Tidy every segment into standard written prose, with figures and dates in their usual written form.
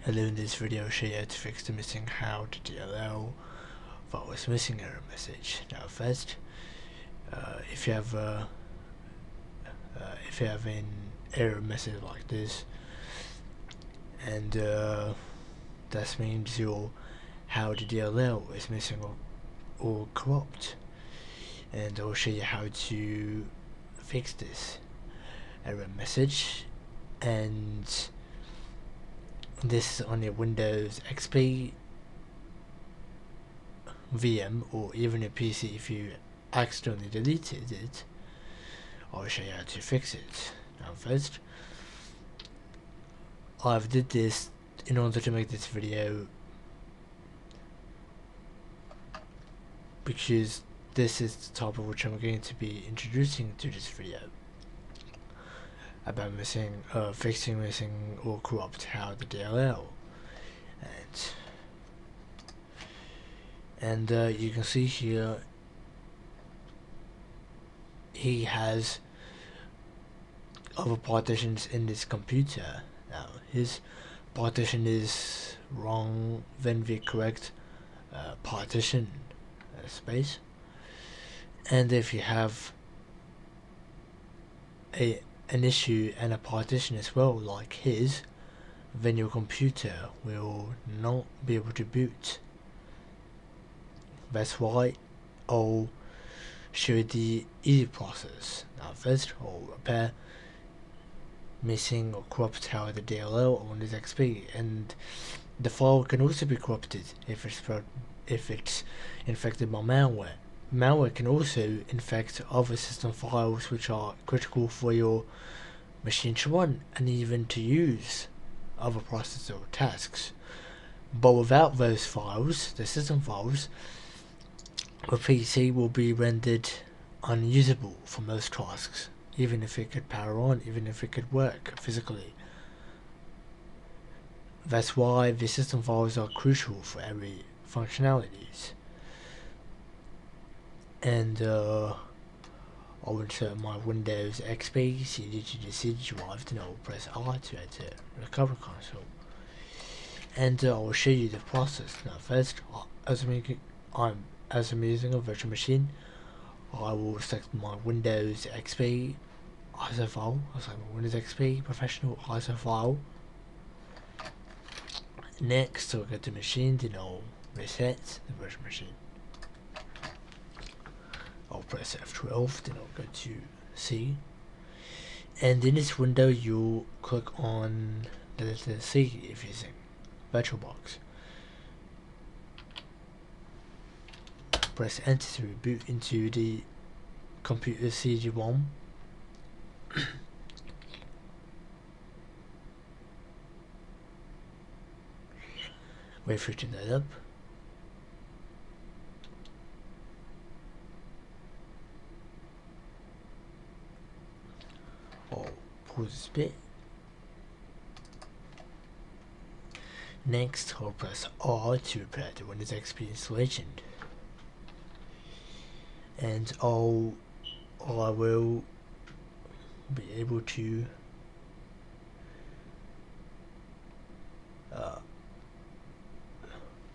And in this video I'll show you how to fix the missing hal.dll file with missing error message. Now first, if you have an error message like this, and that means your hal.dll is missing or corrupt, and I'll show you how to fix this error message. And this is on your Windows XP VM or even a PC. If you accidentally deleted it, I'll show you how to fix it. Now first, I've did this in order to make this video because this is the topic which I'm going to be introducing to this video about fixing missing or corrupt hal.dll. And you can see here he has other partitions in this computer. Now his partition is wrong, then the correct partition space. And if you have an issue and a partition as well like his, then your computer will not be able to boot. That's why I'll show you the easy process. Now first, I'll repair missing or corrupt hal.dll on Windows XP, and the file can also be corrupted if it's infected by malware. Malware can also infect other system files which are critical for your machine to run and even to use other processes or tasks. But without those files, the system files, the PC will be rendered unusable for most tasks, even if it could power on, even if it could work physically. That's why the system files are crucial for every functionalities. And I'll insert my Windows XP CD to the CD drive, then I'll press R to enter the recovery console. And I'll show you the process. Now first, as I'm using a virtual machine, I will select my Windows XP ISO file. I'll select my Windows XP Professional ISO file. Next, I'll go to machine, then I'll reset the virtual machine. I'll press F12, then I'll go to C. And in this window, you'll click on the letter C if you're using VirtualBox. Press enter to reboot into the computer CD-ROM. Wait for it to load up. I'll pause this bit. Next, I'll press R to repair the Windows XP installation. And I will be able to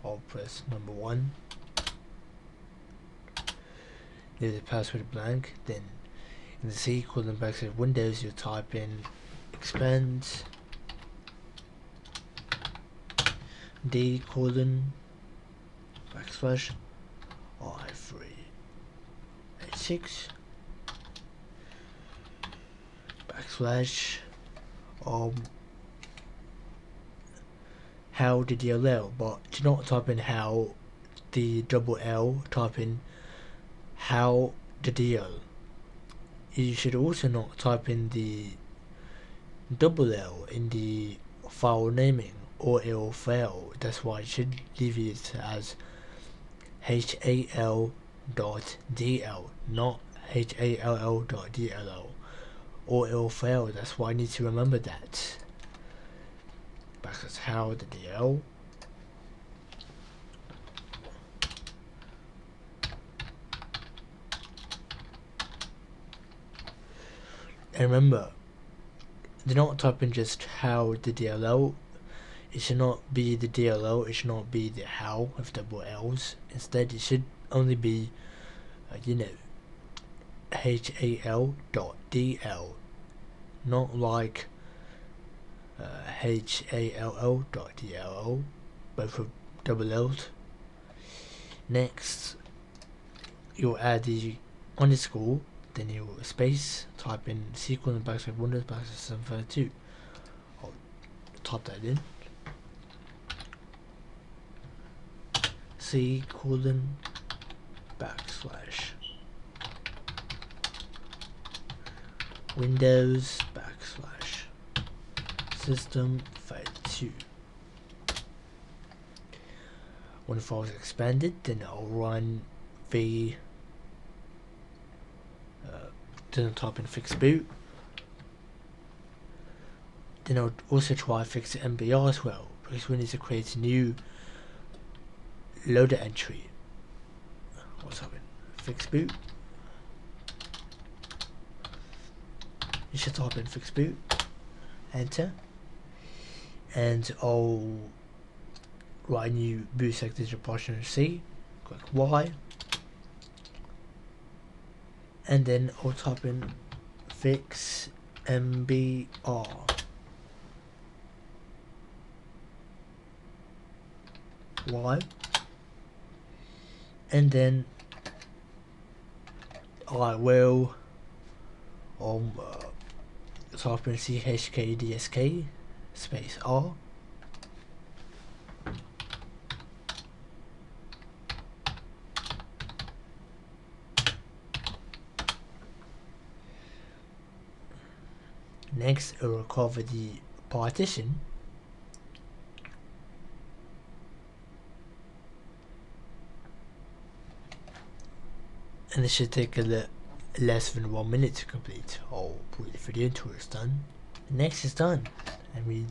I'll press number 1, leave the password blank, then in the C colon backslash Windows you type in expand D colon backslash i386 backslash hal.dll, but do not type in hal, the double L, type in hal.dll. You should also not type in the double L in the file naming or it will fail. That's why you should leave it as hal.dl, not hall.dll, or it will fail. That's why I need to remember that. Backslash hal.dl. And remember, do not type in just hal.dll. it should not be the DLL, it should not be the HAL with double L's. Instead, it should only be, hal.dl, not like hall.dll, both with double L's. Next, you'll add the underscore, then you'll space, type in SQL and backslash Windows backslash 732. I'll type that in. C colon backslash Windows backslash system 32. When the file is expanded, then I'll run the then type in fix boot. Then I'll also try fix the MBR as well, because we need to create a new loader entry. What's happening? Fix boot. You should type in fix boot, enter, and I'll write a new boot sector partition C, click Y, and then I'll type in fix MBR. Y, and then I will type in chkdsk space R, next it will recover the partition, and it should take less than 1 minute to complete. I'll put the video until it's done. Next is done, and we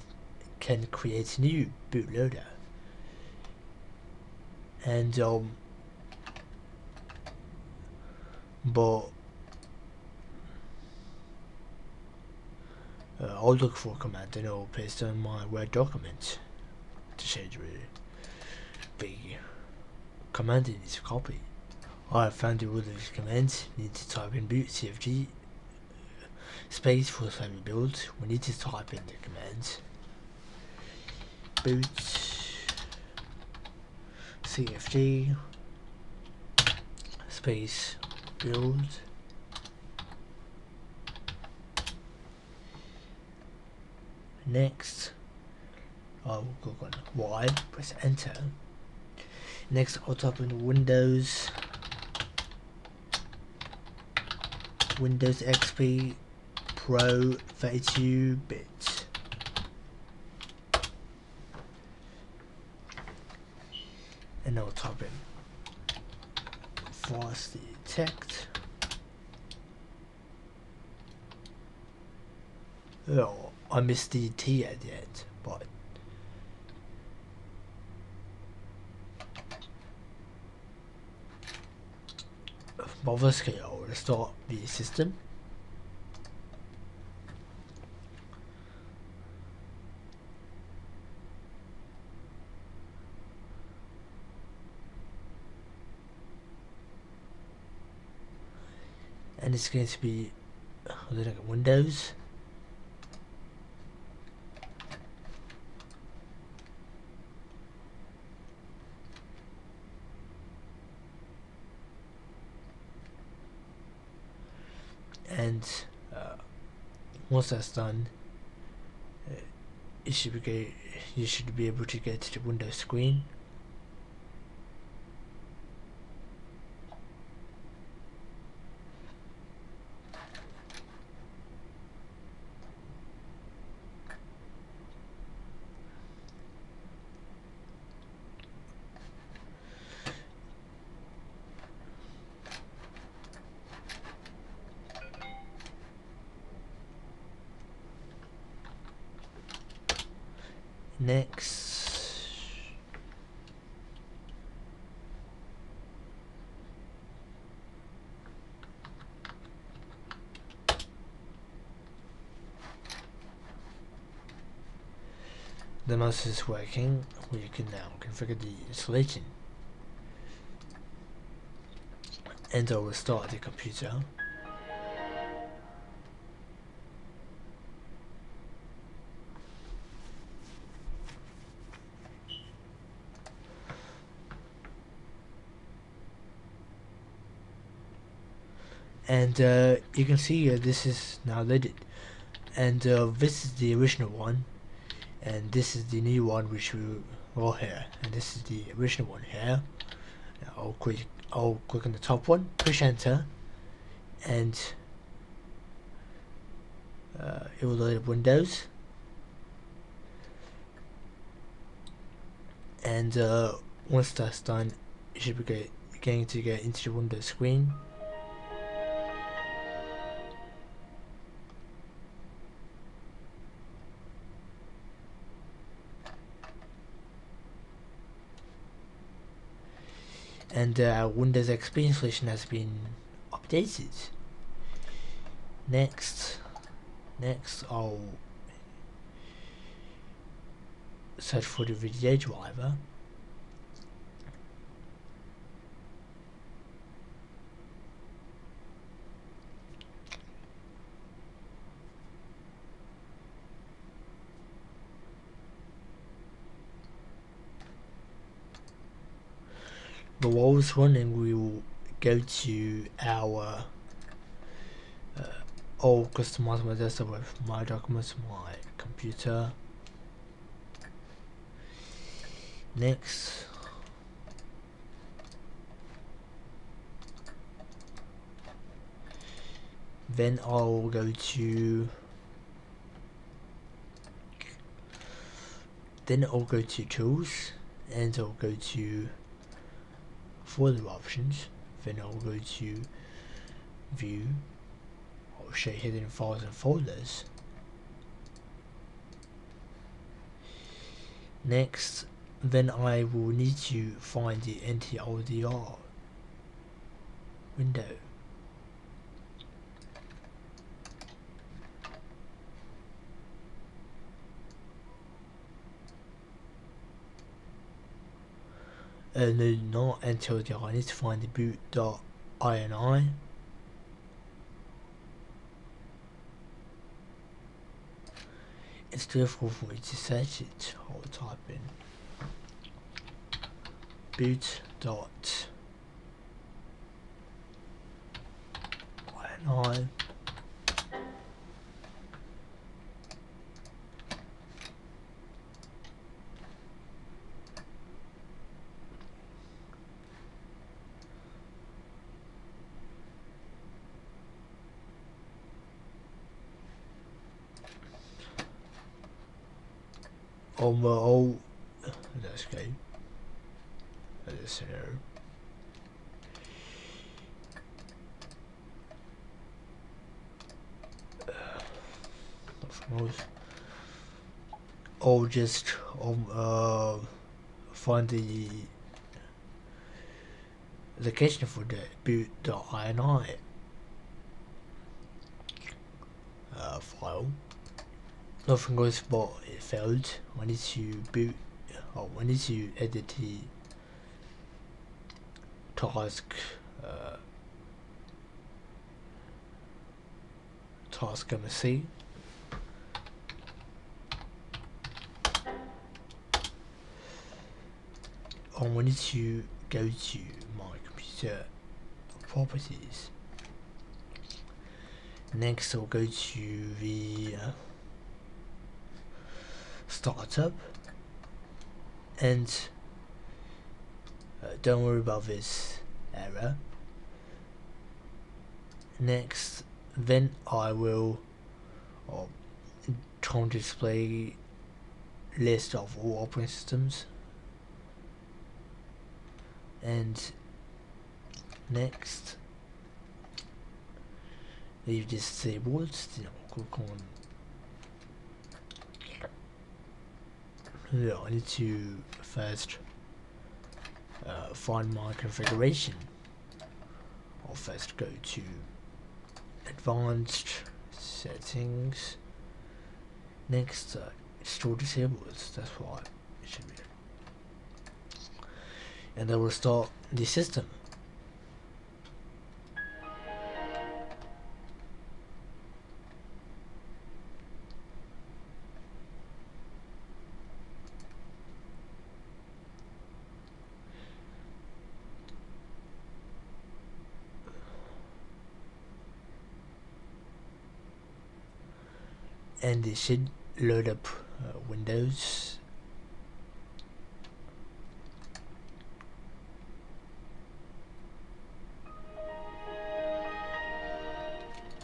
can create a new bootloader. And I'll look for a command and I'll paste on my Word document to show you the command you need to copy. I found all of these commands. You need to type in boot cfg space for the build. We need to type in the commands boot cfg space build. Next, I will click on Y, press enter. Next, I'll type in Windows XP Pro 32-bit. And I'll type in fast detect. Oh, I missed the T at the end, but obviously I will restart the system. And it's going to be looking at Windows. And once that's done, you should be able to get to the Windows screen. Next, the mouse is working, we can now configure the installation. And I will start the computer. And you can see this is now loaded, and this is the original one, and this is the new one which we will here, and this is the original one here. Now I'll click on the top one, push enter, and it will load up Windows. And once that's done, you should be going to get into the Windows screen. And Windows XP installation has been updated. Next I'll search for the video driver. But while it's running, we will go to our I'll customize my desktop with my documents, my computer. Next, then I'll go to tools, and I'll go to folder options. Then I'll go to view. I'll show hidden files and folders. Next, then I will need to find the hal.dll window. No, not hal.dll. I need to find the boot.ini. It's difficult for me to search it. I'll type in boot.ini. Let's go. Let's I'll just find the location for the boot.ini file. Nothing goes, but it failed. I need to I need to edit the task MSC. I need to go to my computer properties. Next I'll go to the startup, and don't worry about this error. Next, then I will try and display list of all operating systems, and next leave this disabled. Then I'll click on I need to first find my configuration. I'll first go to advanced settings. Next, still disabled. That's why it should be. And then we'll start the system. And it should load up Windows.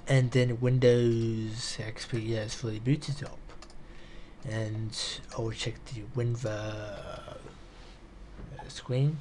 And then Windows XP is fully booted up. And I will check the WinVer screen.